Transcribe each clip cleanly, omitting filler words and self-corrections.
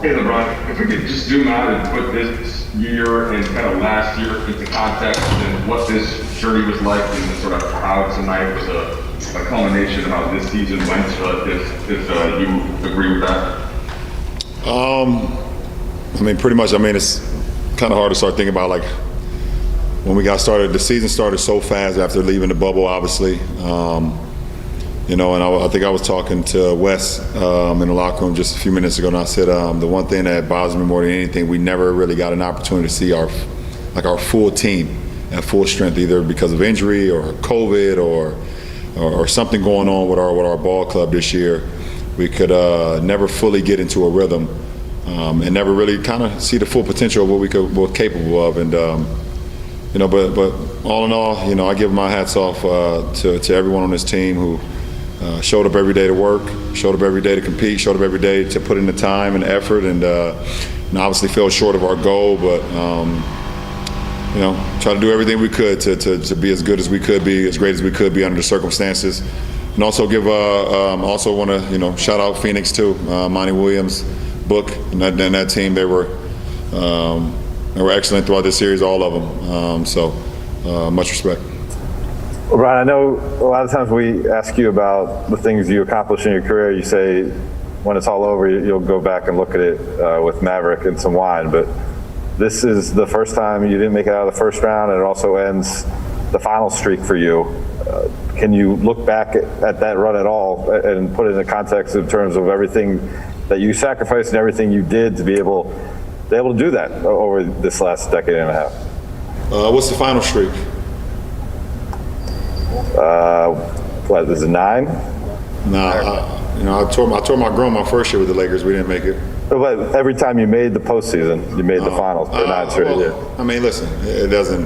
Hey LeBron, if we could just zoom out and put this year and kind of last year into context and what this journey was like and sort of how tonight was a culmination of how this season went, if you agree with that. I mean, pretty much. I mean, it's kind of hard to start thinking about like when we got started. The season started so fast after leaving the bubble, obviously. And I think I was talking to Wes in the locker room just a few minutes ago, and I said the one thing that bothers me more than anything, we never really got an opportunity to see our full team at full strength, either because of injury or COVID or something going on with our ball club this year. We could never fully get into a rhythm and never really kind of see the full potential of what we're capable of. And but all in all, I give my hats off to everyone on this team who showed up every day to work, showed up every day to compete, showed up every day to put in the time and effort, and obviously fell short of our goal, but try to do everything we could to be as good as we could be, as great as we could be under the circumstances. And also also want to shout out Phoenix too, Monty Williams, Book, and that team. They were excellent throughout this series, all of them. So much respect. Well, Brian, I know a lot of times we ask you about the things you accomplish in your career. You say when it's all over, you'll go back and look at it with Maverick and some wine. But this is the first time you didn't make it out of the first round, and it also ends the final streak for you. Can you look back at that run at all and put it in the context in terms of everything that you sacrificed and everything you did to be able to do that over this last decade and a half? What's the final streak? What is it, 9? No, I tore my groin my first year with the Lakers. We didn't make it. But every time you made the postseason, you made the finals. For 9 straight years. I mean, listen, it doesn't.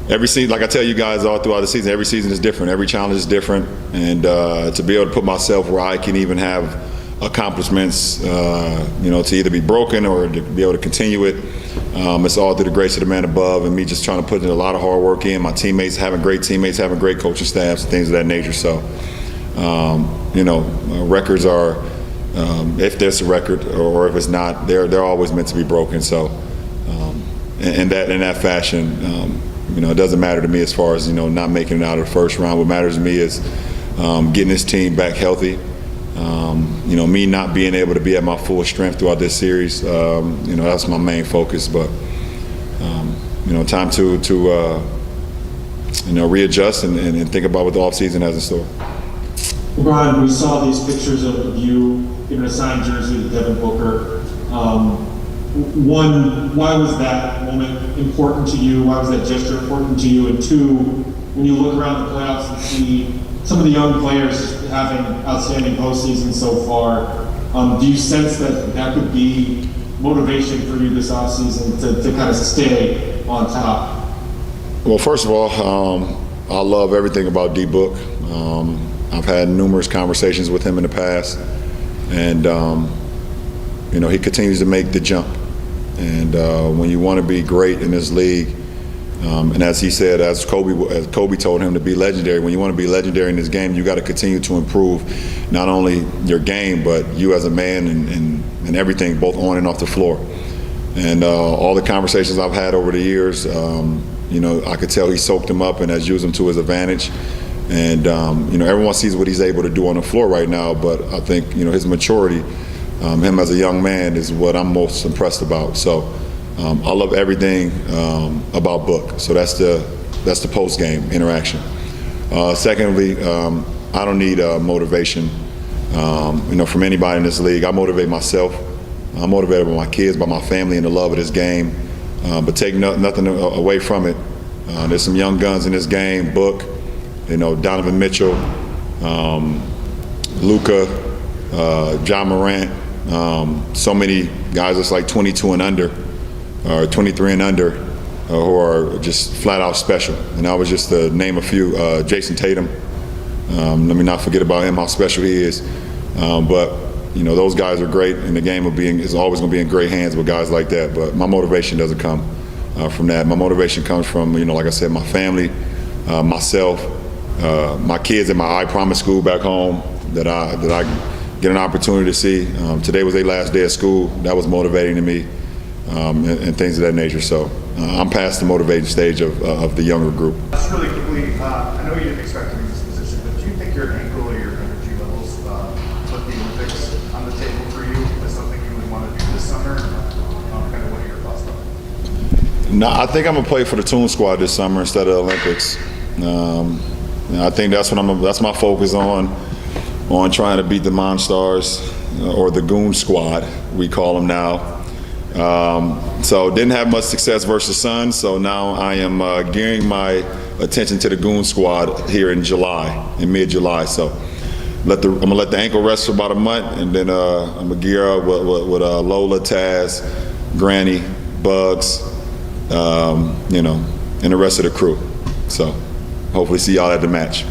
Every season, like I tell you guys all throughout the season, every season is different. Every challenge is different, and to be able to put myself where I can even have accomplishments, to either be broken or to be able to continue it. It's all through the grace of the man above, and me just trying to put in a lot of hard work in. My teammates, having great coaching staffs, and things of that nature. So, records are, if there's a record or if it's not, they're always meant to be broken. So, in that fashion, it doesn't matter to me as far as not making it out of the first round. What matters to me is getting this team back healthy. Me not being able to be at my full strength throughout this series, that's my main focus. But time to readjust and think about what the offseason has in store. Brian, we saw these pictures of you giving a signed jersey to Devin Booker. One, why was that moment important to you? Why was that gesture important to you? And two, when you look around the playoffs and see some of the young players having outstanding postseasons so far, do you sense that could be motivation for you this offseason to kind of stay on top? Well, first of all, I love everything about D-Book. I've had numerous conversations with him in the past, and he continues to make the jump. And when you want to be great in this league, and as he said, as Kobe told him to be legendary, when you want to be legendary in this game, you got to continue to improve not only your game, but you as a man and everything, both on and off the floor. And all the conversations I've had over the years, I could tell he soaked them up and has used them to his advantage. And, everyone sees what he's able to do on the floor right now, but I think, his maturity, him as a young man, is what I'm most impressed about. So I love everything about Book. So that's the post-game interaction. Secondly, I don't need motivation, from anybody in this league. I motivate myself. I'm motivated by my kids, by my family, and the love of this game. But take nothing away from it. There's some young guns in this game. Book, Donovan Mitchell, Luka, John Morant. So many guys that's like 22 and under, or 23 and under, who are just flat out special. And I was just to name a few. Jason Tatum. Let me not forget about him, how special he is. But those guys are great, and the game is always going to be in great hands with guys like that. But my motivation doesn't come from that. My motivation comes from, like I said, my family, myself, my kids at my I Promise school back home that I get an opportunity to see. Today was their last day of school. That was motivating to me, and things of that nature. So I'm past the motivating stage of the younger group. Just really quickly, I know you didn't expect to be in this position, but do you think your ankle or your energy levels put the Olympics on the table for you as something you would want to do this summer? Kind of what are your thoughts on that? No, I think I'm gonna play for the Toon Squad this summer instead of the Olympics. I think that's what that's my focus on trying to beat the Monstars, or the Goon Squad, we call them now. So didn't have much success versus Sun, so now I am gearing my attention to the Goon Squad here in mid-July. So I'm gonna let the ankle rest for about a month, and then I'm gonna gear up with Lola, Taz, Granny, Bugs, and the rest of the crew. So hopefully see y'all at the match.